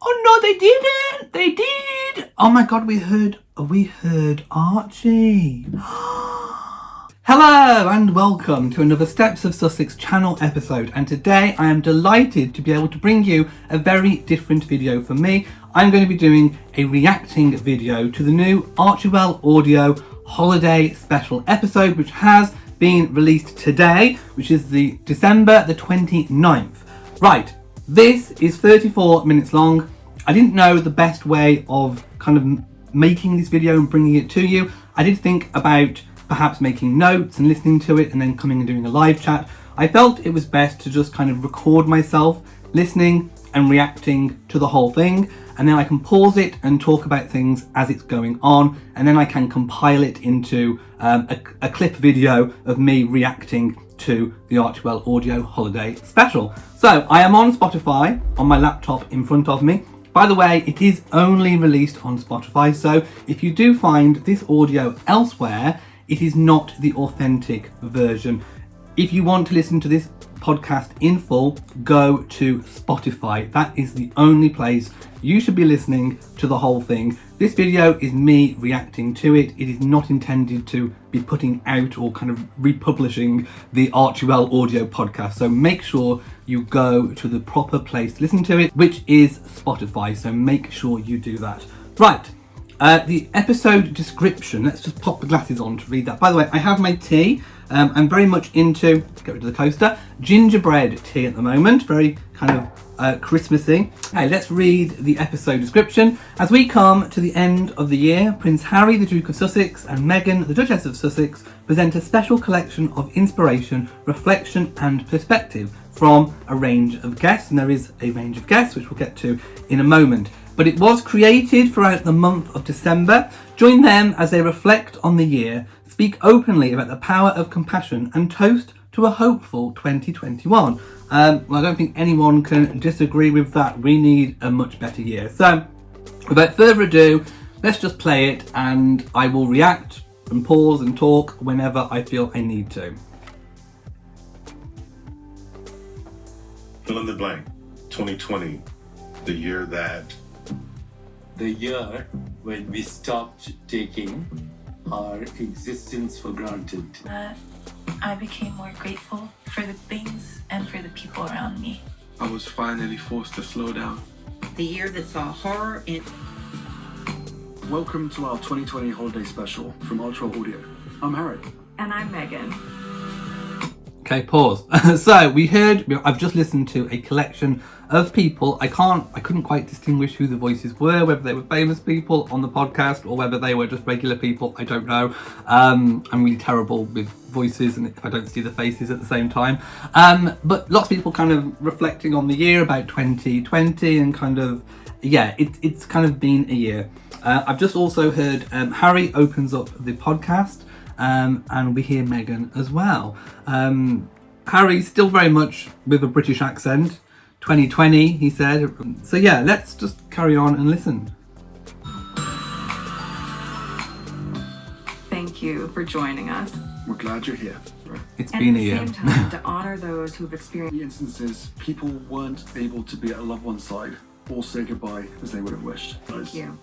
Oh no, they didn't. They did. Oh my God, we heard Archie. Hello and welcome to another Steps of Sussex channel episode, and today I am delighted to be able to bring you a very different video from me. I'm going to be doing a reacting video to the new Archewell audio holiday special episode, which has been released today, which is the December the 29th. Right, this is 34 minutes long. I didn't know the best way of kind of making this video and bringing it to you. I did think about perhaps making notes and listening to it and then coming and doing a live chat. I felt it was best to just kind of record myself listening and reacting to the whole thing, and then I can pause it and talk about things as it's going on, and then I can compile it into a clip video of me reacting to the Archewell audio holiday special. So I am on Spotify on my laptop in front of me. By the way, it is only released on Spotify, so if you do find this audio elsewhere, it is not the authentic version. If you want to listen to this podcast in full, go to Spotify. That is the only place you should be listening to the whole thing. This video is me reacting to it. It is not intended to be putting out or kind of republishing the Archewell audio podcast. So make sure you go to the proper place to listen to it, which is Spotify. So make sure you do that. Right. The episode description, let's just pop the glasses on to read that. By the way, I have my tea. I'm very much into, let's get rid of the coaster, gingerbread tea at the moment, very kind of Christmassy. Okay, let's read the episode description. As we come to the end of the year, Prince Harry, the Duke of Sussex, and Meghan, the Duchess of Sussex, present a special collection of inspiration, reflection, and perspective from a range of guests. And there is a range of guests, which we'll get to in a moment. But it was created throughout the month of December. Join them as they reflect on the year, speak openly about the power of compassion, and toast to a hopeful 2021. Well, I don't think anyone can disagree with that. We need a much better year. So, without further ado, let's just play it, and I will react and pause and talk whenever I feel I need to. Fill in the blank. 2020, the year that... The year when we stopped taking our existence for granted. I became more grateful for the things and for the people around me. I was finally forced to slow down. The year that saw horror in... Welcome to our 2020 holiday special from Archewell Audio. I'm Harry. And I'm Meghan. Okay, pause. So I've just listened to a collection of people. I couldn't quite distinguish who the voices were, whether they were famous people on the podcast or whether they were just regular people. I don't know. I'm really terrible with voices and if I don't see the faces at the same time. But lots of people kind of reflecting on the year about 2020 and kind of, yeah, it's kind of been a year. I've just also heard Harry opens up the podcast. And we hear Meghan as well. Harry's still very much with a British accent. 2020, he said. So yeah, let's just carry on and listen. Thank you for joining us. We're glad you're here. It's And been at a the year. same time, to honor those who've experienced... In instances, people weren't able to be at a loved one's side or say goodbye as they would have wished. Thank you.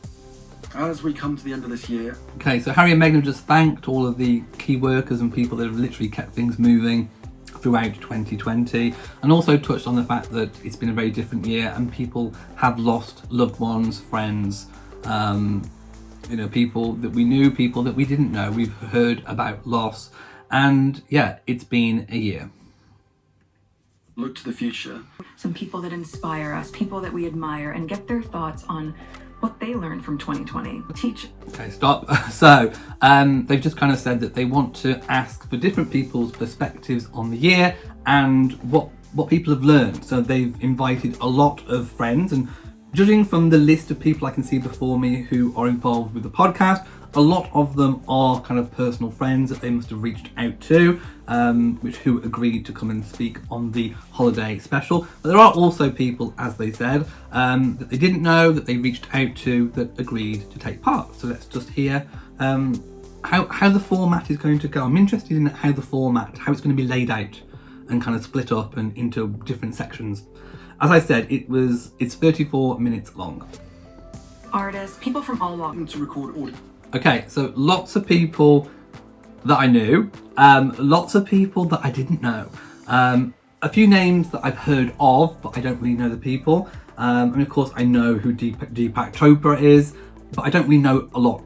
As we come to the end of this year... Okay, so Harry and Meghan have just thanked all of the key workers and people that have literally kept things moving throughout 2020, and also touched on the fact that it's been a very different year and people have lost loved ones, friends, people that we knew, people that we didn't know. We've heard about loss, and yeah, it's been a year. Look to the future. Some people that inspire us, people that we admire, and get their thoughts on what they learned from 2020. Teach. Okay, stop. So they've just kind of said that they want to ask for different people's perspectives on the year and what people have learned. So they've invited a lot of friends, and judging from the list of people I can see before me who are involved with the podcast, a lot of them are kind of personal friends that they must have reached out to, who agreed to come and speak on the holiday special. But there are also people, as they said, that they didn't know, that they reached out to, that agreed to take part. So let's just hear how the format is going to go. I'm interested in how it's going to be laid out and kind of split up and into different sections. as I said, it's 34 minutes long. Artists, people from all walks. To record audio. Okay, so lots of people that I knew, lots of people that I didn't know. A few names that I've heard of, but I don't really know the people. And of course, I know who Deepak Chopra is, but I don't really know a lot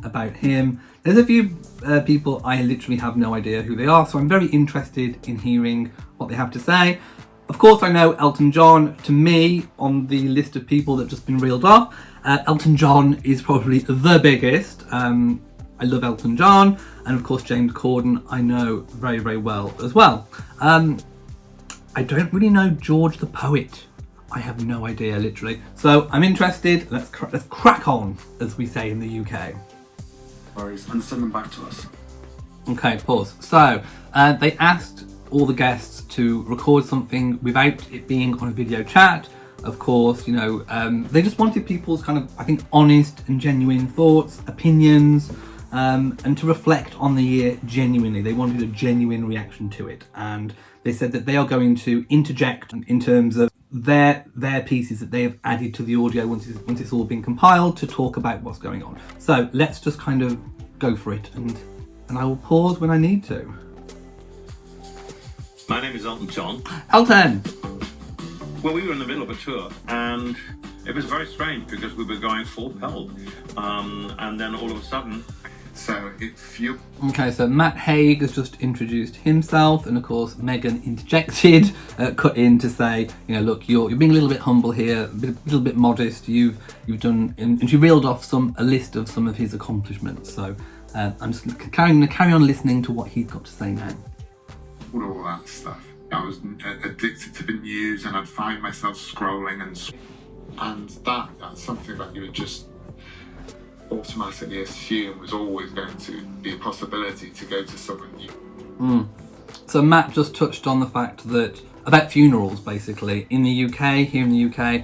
about him. There's a few people I literally have no idea who they are, so I'm very interested in hearing what they have to say. Of course, I know Elton John. To me, on the list of people that have just been reeled off, Elton John is probably the biggest. I love Elton John, and of course James Corden I know very, very well as well. I don't really know George the poet. I have no idea, literally. So I'm interested. Let's crack on, as we say in the UK. And send them back to us. Okay, pause. So they asked all the guests to record something without it being on a video chat. Of course, you know, they just wanted people's kind of, I think, honest and genuine thoughts, opinions, and to reflect on the year genuinely. They wanted a genuine reaction to it, and they said that they are going to interject in terms of their pieces that they have added to the audio once it's all been compiled to talk about what's going on. So let's just kind of go for it, and I will pause when I need to. My name is Elton John. Elton! Well, we were in the middle of a tour, and it was very strange because we were going full pelt, and then all of a sudden. So if you... Okay, so Matt Haig has just introduced himself, and of course Meghan interjected, cut in to say, you know, look, you're being a little bit humble here, a little bit modest. You've done, and she reeled off a list of some of his accomplishments. So I'm just going to carry on listening to what he's got to say now. all that stuff. I was addicted to the news, and I'd find myself scrolling, and that's something that you would just automatically assume was always going to be a possibility to go to someone new. So Matt just touched on the fact that about funerals, basically in the UK. Here in the UK,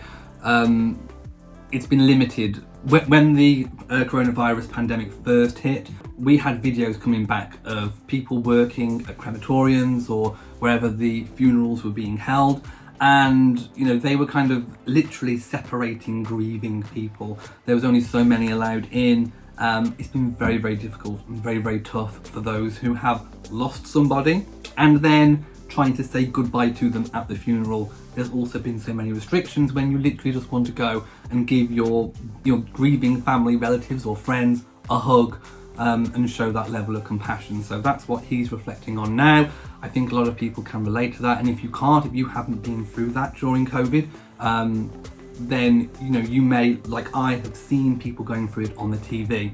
it's been limited. When the coronavirus pandemic first hit, we had videos coming back of people working at crematoriums or wherever the funerals were being held, and you know, they were kind of literally separating grieving people. There was only so many allowed in. It's been very, very difficult and very, very tough for those who have lost somebody and then trying to say goodbye to them at the funeral. There's also been so many restrictions when you literally just want to go and give your grieving family, relatives or friends a hug and show that level of compassion. So that's what he's reflecting on now. I think a lot of people can relate to that, and if you haven't been through that during COVID, then you may, like I have seen people going through it on the TV.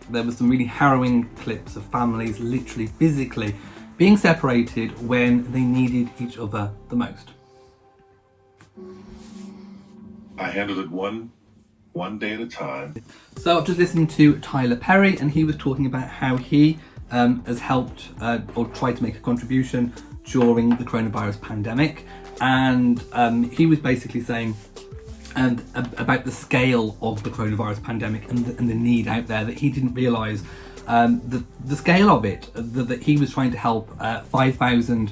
There were some really harrowing clips of families literally physically being separated when they needed each other the most. I handled it one day at a time. So I've just listened to Tyler Perry, and he was talking about how he has helped or tried to make a contribution during the coronavirus pandemic, and he was basically saying about the scale of the coronavirus pandemic and the need out there, that he didn't realise the scale of it, that he was trying to help 5,000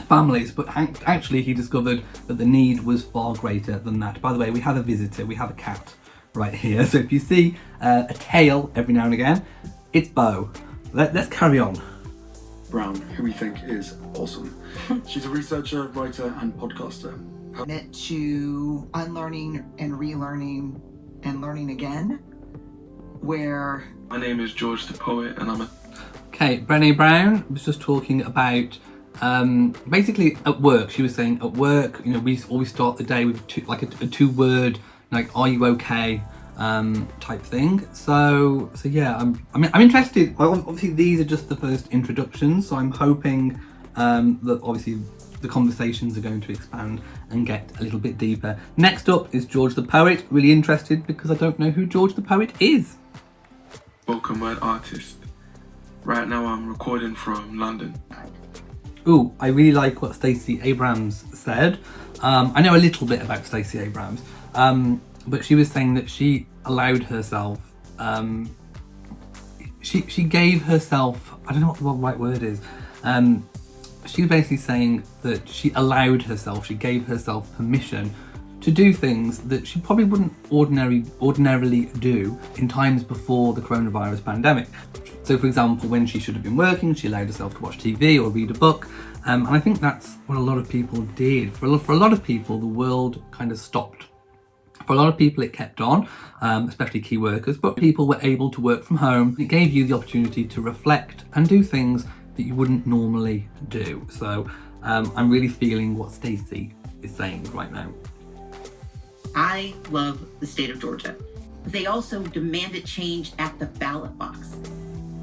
families, but actually he discovered that the need was far greater than that. By the way, we have a visitor, we have a cat right here, so if you see a tail every now and again, it's Bo. Let's carry on. Brown, who we think is awesome. She's a researcher, writer and podcaster. It to unlearning and relearning and learning again, where... My name is George the Poet, and I'm a... Okay, Brené Brown was just talking about basically at work. She was saying at work, we always start the day with a two-word, like, are you okay, type thing. So yeah, I'm interested. Obviously these are just the first introductions, so I'm hoping that obviously the conversations are going to expand and get a little bit deeper. Next up is George the Poet. Really interested because I don't know who George the Poet is. Spoken word artist. Right now I'm recording from London. Ooh, I really like what Stacey Abrams said. I know a little bit about Stacey Abrams, but she was saying that she allowed herself, she gave herself, I don't know what the right word is, she's basically saying that she allowed herself, she gave herself permission to do things that she probably wouldn't ordinarily do in times before the coronavirus pandemic. So for example, when she should have been working, she allowed herself to watch TV or read a book. And I think that's what a lot of people did. For a lot of people, the world kind of stopped. For a lot of people, it kept on, especially key workers, but people were able to work from home. It gave you the opportunity to reflect and do things that you wouldn't normally do. So I'm really feeling what Stacey is saying right now. I love the state of Georgia. They also demanded change at the ballot box.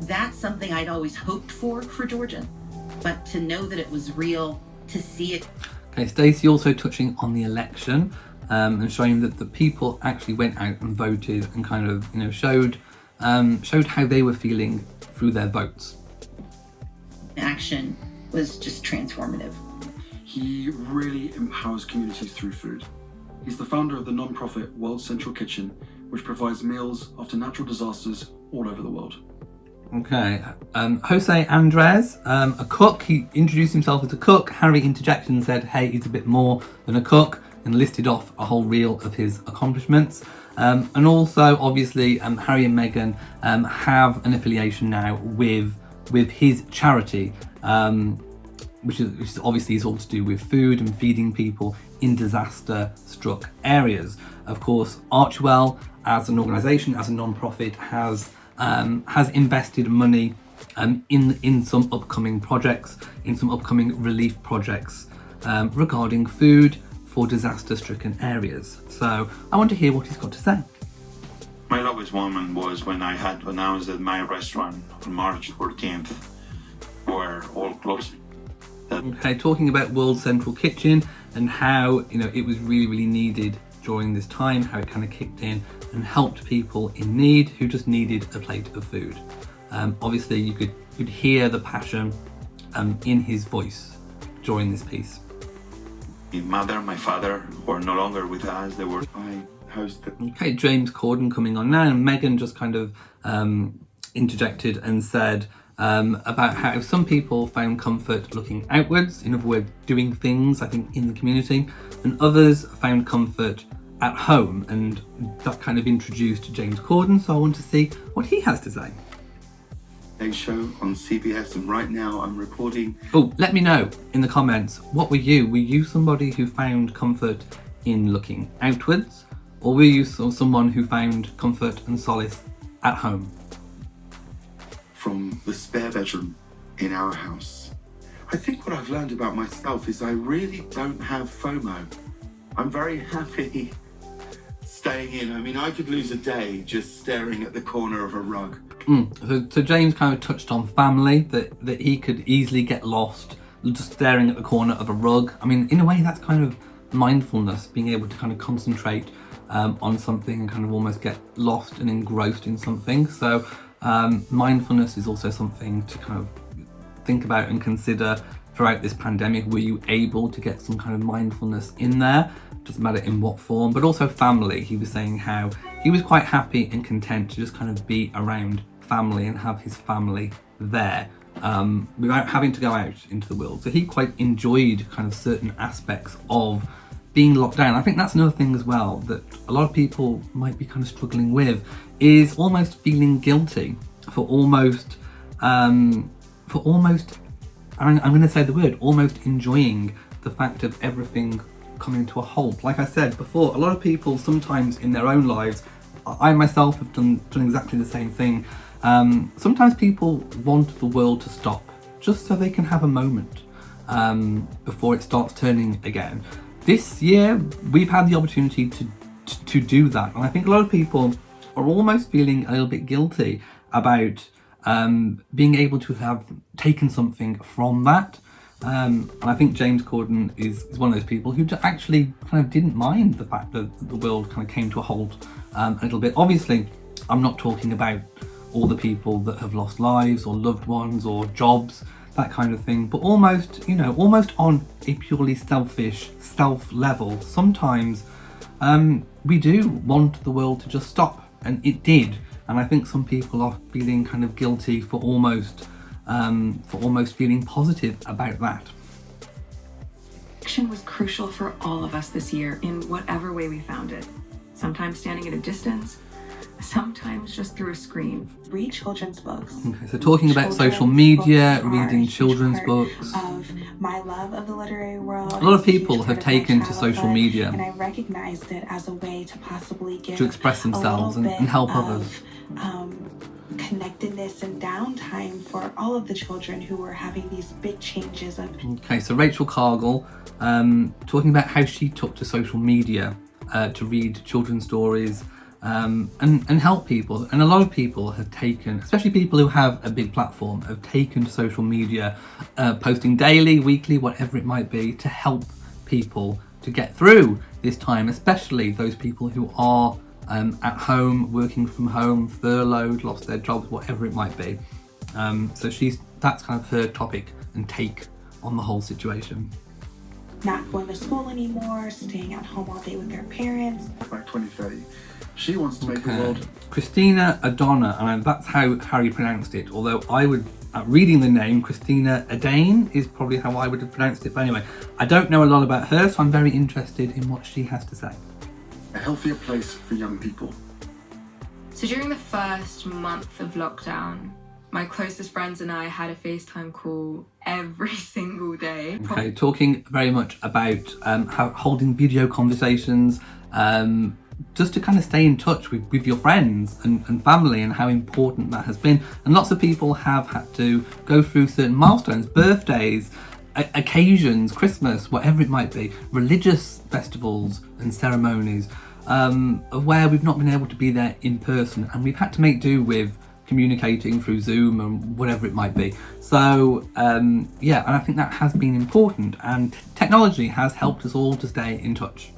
That's something I'd always hoped for Georgia, but to know that it was real, to see it. Okay, Stacey also touching on the election and showing that the people actually went out and voted and kind of, showed how they were feeling through their votes. Action was just transformative. He really empowers communities through food. He's the founder of the non-profit World Central Kitchen, which provides meals after natural disasters all over the world. Okay, José Andrés, a cook. He introduced himself as a cook. Harry interjected and said, hey, he's a bit more than a cook, and listed off a whole reel of his accomplishments. And also, obviously, Harry and Meghan have an affiliation now with his charity, which is obviously is all to do with food and feeding people in disaster-struck areas. Of course, Archewell, as an organisation, as a non-profit, has invested money in some upcoming projects, in some upcoming relief projects regarding food for disaster-stricken areas. So I want to hear what he's got to say. My lowest moment was when I had to announce that my restaurant on March 14th were all closing. Okay, talking about World Central Kitchen and how it was really needed during this time, how it kind of kicked in and helped people in need who just needed a plate of food. Obviously, you could hear the passion in his voice during this piece. My mother, my father were no longer with us. They were my hosted. Okay, James Corden coming on now, and Meghan just kind of interjected and said about how some people found comfort looking outwards, in other words, doing things, I think, in the community, and others found comfort at home, and that kind of introduced James Corden, so I want to see what he has to say. A show on CBS, and right now I'm reporting. Oh, let me know in the comments, what were you? Were you somebody who found comfort in looking outwards, or were you someone who found comfort and solace at home? From the spare bedroom in our house. I think what I've learned about myself is I really don't have FOMO. I'm very happy staying in. I mean, I could lose a day just staring at the corner of a rug. So James kind of touched on family, that he could easily get lost just staring at the corner of a rug. I mean, in a way, that's kind of mindfulness, being able to kind of concentrate on something and kind of almost get lost and engrossed in something. So mindfulness is also something to kind of think about and consider throughout this pandemic. Were you able to get some kind of mindfulness in there? Doesn't matter in what form, but also family. He was saying how he was quite happy and content to just kind of be around family and have his family there without having to go out into the world. So he quite enjoyed kind of certain aspects of being locked down. I think that's another thing as well that a lot of people might be kind of struggling with, is almost feeling guilty for almost I'm going to say the word, almost enjoying the fact of everything coming to a halt. Like I said before, a lot of people sometimes in their own lives, I myself have done exactly the same thing. Sometimes people want the world to stop just so they can have a moment before it starts turning again. This year, we've had the opportunity to do that. And I think a lot of people are almost feeling a little bit guilty about being able to have taken something from that. And I think James Corden is one of those people who actually kind of didn't mind the fact that the world kind of came to a halt a little bit. Obviously, I'm not talking about all the people that have lost lives or loved ones or jobs, that kind of thing, but almost on a purely selfish self level, sometimes we do want the world to just stop, and it did. And I think some people are feeling kind of guilty for almost for almost feeling positive about that. Action was crucial for all of us this year in whatever way we found it. Sometimes standing at a distance, sometimes just through a screen. Read children's books. Okay, so talking about social media, reading children's books. Of my love of the literary world. A lot of people have taken to social media, and I recognized it as a way to possibly give to express themselves and help others. Connectedness and downtime for all of the children who were having these big changes of. Okay, so Rachel Cargle talking about how she took to social media to read children's stories and help people. And a lot of people have taken, especially people who have a big platform, have taken to social media, posting daily, weekly, whatever it might be, to help people to get through this time, especially those people who are at home, working from home, furloughed, lost their jobs, whatever it might be. So that's kind of her topic and take on the whole situation. Not going to school anymore, staying at home all day with their parents. By 2030, she wants to make a world. Christina Adane, and that's how Harry pronounced it, although I would, reading the name, Christina Adane is probably how I would have pronounced it. But anyway, I don't know a lot about her, so I'm very interested in what she has to say. A healthier place for young people. So during the first month of lockdown, my closest friends and I had a FaceTime call every single day. Okay, talking very much about holding video conversations, just to kind of stay in touch with your friends and family, and how important that has been. And lots of people have had to go through certain milestones, birthdays, occasions, Christmas, whatever it might be, religious festivals and ceremonies, of where we've not been able to be there in person, and we've had to make do with communicating through Zoom and whatever it might be. So yeah, and I think that has been important, and technology has helped us all to stay in touch.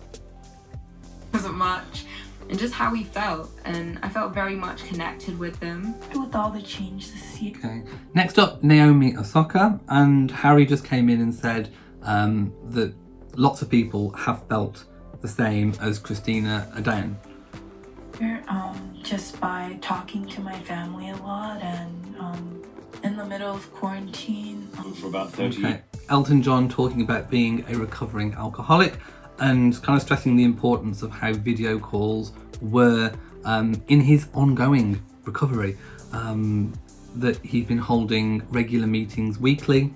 Wasn't much, and just how we felt, and I felt very much connected with them. With all the change this year. Okay. Next up, Naomi Osaka, and Harry just came in and said that lots of people have felt the same as Christina Adane. Just by talking to my family a lot, and in the middle of quarantine. For about 30 years. Elton John talking about being a recovering alcoholic, and kind of stressing the importance of how video calls were in his ongoing recovery. That he's been holding regular meetings weekly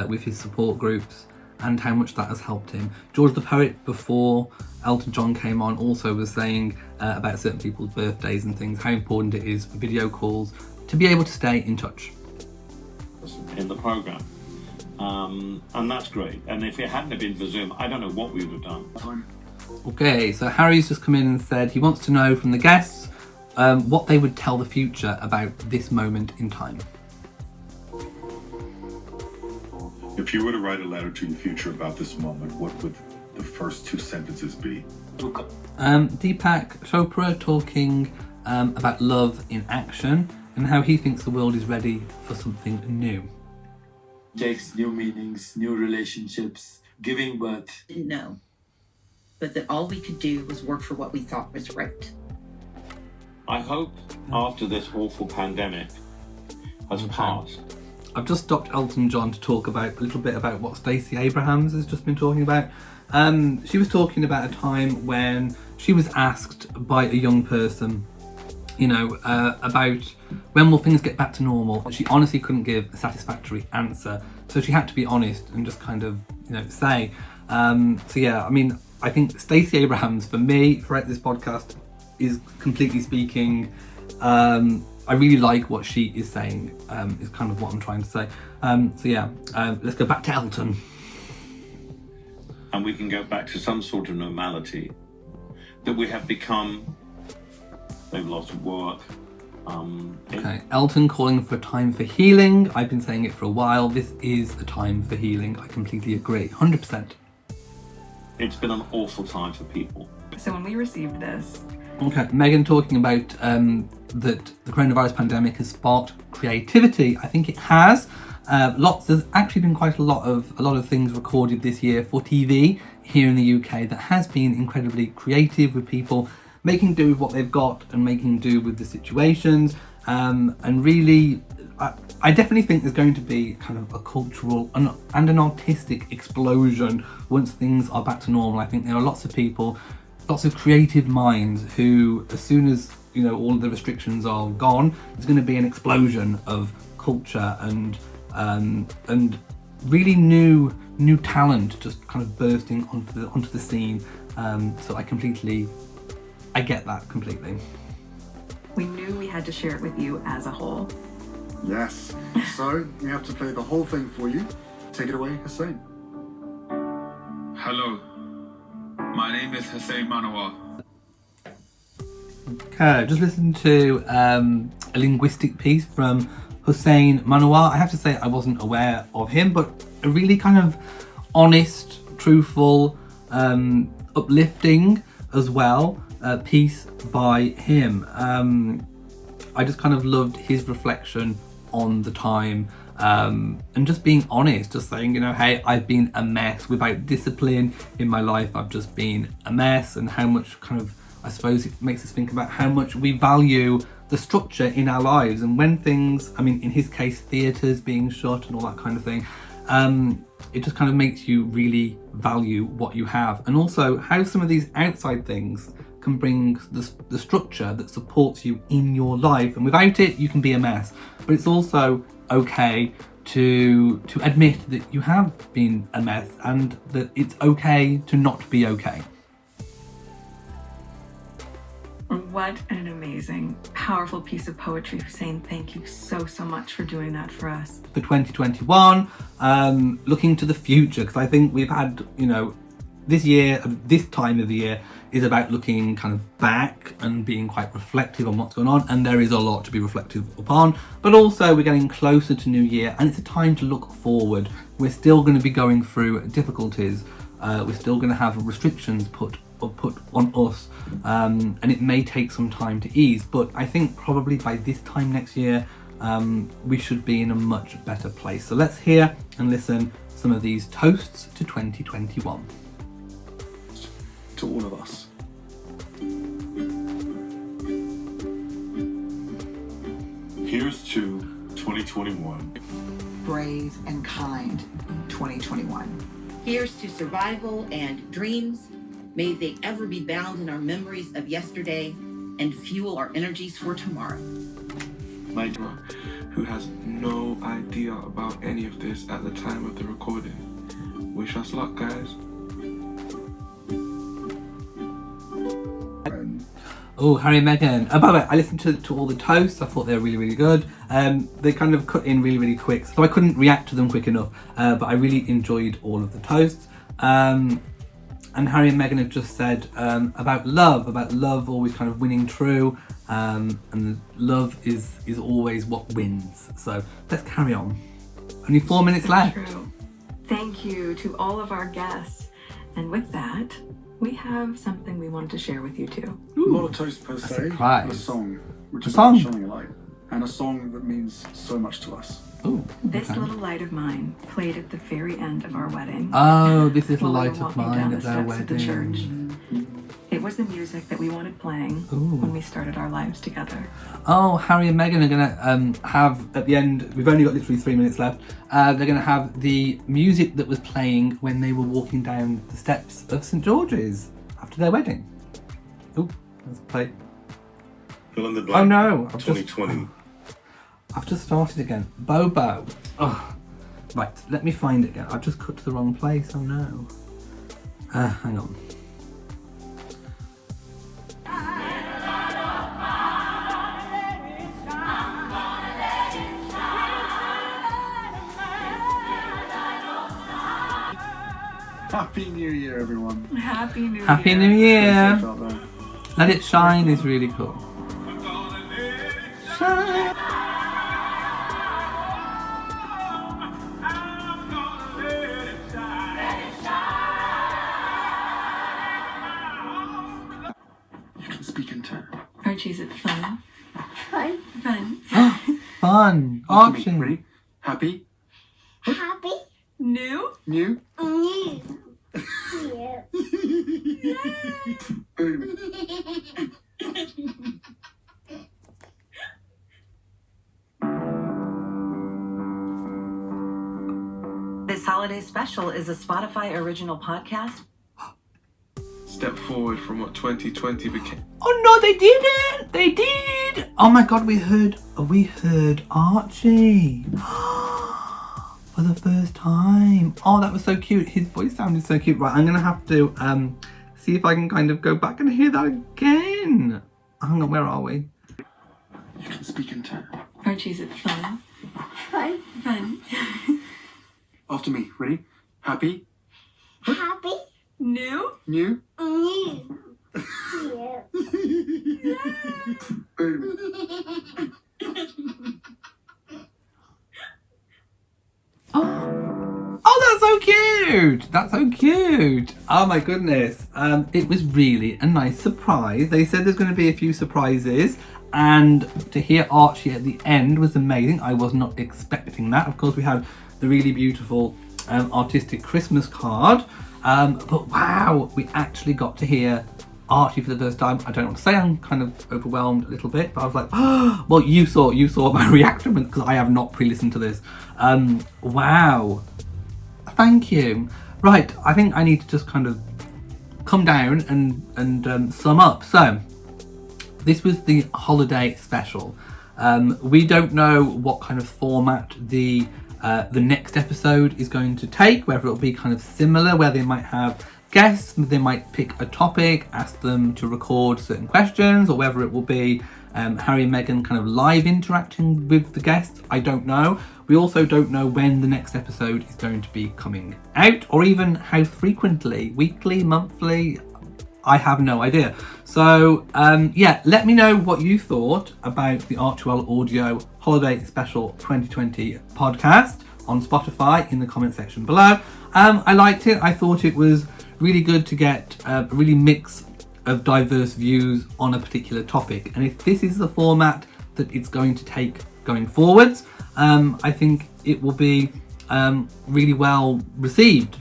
with his support groups, and how much that has helped him. George the Poet, before Elton John came on, also was saying about certain people's birthdays and things, how important it is for video calls to be able to stay in touch. In the programme. And that's great. And if it hadn't been for Zoom, I don't know what we would have done. Okay, so Harry's just come in and said he wants to know from the guests what they would tell the future about this moment in time. If you were to write a letter to the future about this moment, what would the first two sentences be? Deepak Chopra talking about love in action, and how he thinks the world is ready for something new. Takes new meanings, new relationships, giving birth. Didn't know, but that all we could do was work for what we thought was right. I hope after this awful pandemic has passed. I've just stopped Elton John to talk about a little bit about what Stacey Abrams has just been talking about. She was talking about a time when she was asked by a young person, about when will things get back to normal. She honestly couldn't give a satisfactory answer, so she had to be honest and just kind of, say. So yeah, I mean, I think Stacey Abrams, for me, throughout this podcast, is completely speaking. I really like what she is saying, is kind of what I'm trying to say. So yeah, let's go back to Elton. And we can go back to some sort of normality that we have become. They've lost work. Okay, Elton calling for a time for healing. I've been saying it for a while. This is a time for healing. I completely agree, 100%. It's been an awful time for people. So when we received this... Okay, Meghan talking about that the coronavirus pandemic has sparked creativity. I think it has. There's actually been quite a lot of things recorded this year for TV here in the UK that has been incredibly creative, with people making do with what they've got and making do with the situations, and really I definitely think there's going to be kind of a cultural and an artistic explosion once things are back to normal. I think there are lots of people, lots of creative minds who, as soon as, you know, all of the restrictions are gone, there's going to be an explosion of culture and really new talent just kind of bursting onto the scene. So I get that completely. We knew we had to share it with you as a whole. Yes. So we have to play the whole thing for you. Take it away, Hussain. Hello, my name is Hussain Manawer. Okay, just listened to a linguistic piece from Hussain Manawer. I have to say I wasn't aware of him, but a really kind of honest, truthful, uplifting as well piece by him. I just kind of loved his reflection on the time and just being honest, just saying, you know, hey, I've been a mess. Without discipline in my life, I've just been a mess, and how much kind of, I suppose it makes us think about how much we value the structure in our lives. And when things, I mean, in his case, theatres being shut and all that kind of thing, it just kind of makes you really value what you have. And also how some of these outside things can bring the structure that supports you in your life. And without it, you can be a mess. But it's also okay to admit that you have been a mess and that it's okay to not be okay. What an amazing, powerful piece of poetry, Hussain. Thank you so much for doing that for us. For 2021, looking to the future, because I think we've had, you know, this year, this time of the year is about looking kind of back and being quite reflective on what's going on, and there is a lot to be reflective upon, but also we're getting closer to New Year and it's a time to look forward. We're still going to be going through difficulties, we're still going to have restrictions put on us, and it may take some time to ease, but I think probably by this time next year we should be in a much better place. So let's hear and listen some of these toasts to 2021. To all of us. Here's to 2021. Brave and kind 2021. Here's to survival and dreams. May they ever be bound in our memories of yesterday and fuel our energies for tomorrow. My daughter, who has no idea about any of this at the time of the recording. Wish us luck, guys. Oh, Harry and Meghan. By the way, I listened to all the toasts. I thought they were really, really good. They kind of cut in really, really quick, so I couldn't react to them quick enough. But I really enjoyed all of the toasts. And Harry and Meghan have just said about love always kind of winning true. And love is always what wins. So let's carry on. Only 4 minutes left. True. Thank you to all of our guests. And with that, we have something we wanted to share with you too. Not a toast per se, surprise. but a song, which A is song? about shining a light, and a song that means so much to us. Ooh, This okay. little light of mine played at the very end of our wedding. Oh, this little while we light were of walking mine down at the their steps of the wedding. church. It was the music that we wanted playing Ooh. when we started our lives together. Oh, Harry and Meghan are going to have, at the end, we've only got literally 3 minutes left, they're going to have the music that was playing when they were walking down the steps of St George's after their wedding. Oh, let's play. Fill in the blank. Oh no, 2020. I've just started again. Bobo. Oh. Right, let me find it again. I've just cut to the wrong place, oh no. Hang on. Happy New Year, everyone. Happy New Happy Year. New Year. Stay safe out there. Let It Shine is really cool. You can speak in turn. Archies, it fun? Fun. Fun. Fun. After me. Option. Ready? Happy? Happy? New? New? New. Boom. Holiday Special is a Spotify original podcast. Step forward from what 2020 became. Oh no, they didn't! They did! Oh my god, we heard Archie for the first time. Oh, that was so cute. His voice sounded so cute. Right, I'm gonna have to see if I can kind of go back and hear that again. Hang on, where are we? You can speak in turn. Archie, is it fun? Fun. Fun. After me. Ready? Happy? Happy. New? New? New. Oh, that's so cute! That's so cute! Oh my goodness. It was really a nice surprise. They said there's going to be a few surprises, and to hear Archie at the end was amazing. I was not expecting that. Of course, we had the really beautiful artistic Christmas card. But wow, we actually got to hear Archie for the first time. I don't want to say I'm kind of overwhelmed a little bit, but I was like, oh, well, you saw my reaction because I have not pre-listened to this. Wow. Thank you. Right, I think I need to just kind of come down and sum up. So, this was the holiday special. We don't know what kind of format the next episode is going to take, whether it'll be kind of similar, where they might have guests, they might pick a topic, ask them to record certain questions, or whether it will be Harry and Meghan kind of live interacting with the guests. I don't know. We also don't know when the next episode is going to be coming out, or even how frequently, weekly, monthly. I have no idea. So yeah, let me know what you thought about the Archewell Audio Holiday Special 2020 podcast on Spotify in the comment section below. I liked it. I thought it was really good to get a really mix of diverse views on a particular topic. And if this is the format that it's going to take going forwards, I think it will be really well received.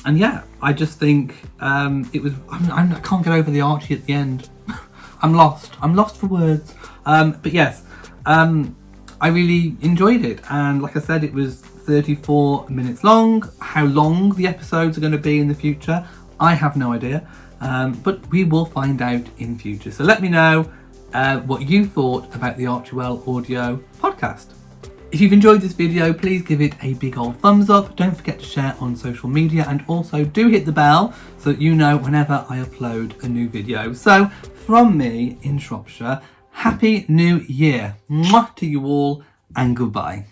And yeah, I just think it was. I can't get over the Archie at the end. I'm lost for words. But yes, I really enjoyed it, and like I said, it was 34 minutes long. How long the episodes are going to be in the future, I have no idea. But we will find out in future. So let me know what you thought about the Archewell Audio podcast. If you've enjoyed this video, please give it a big old thumbs up. Don't forget to share on social media, and also do hit the bell so that you know whenever I upload a new video. So from me in Shropshire, Happy New Year. Mwah to you all, and goodbye.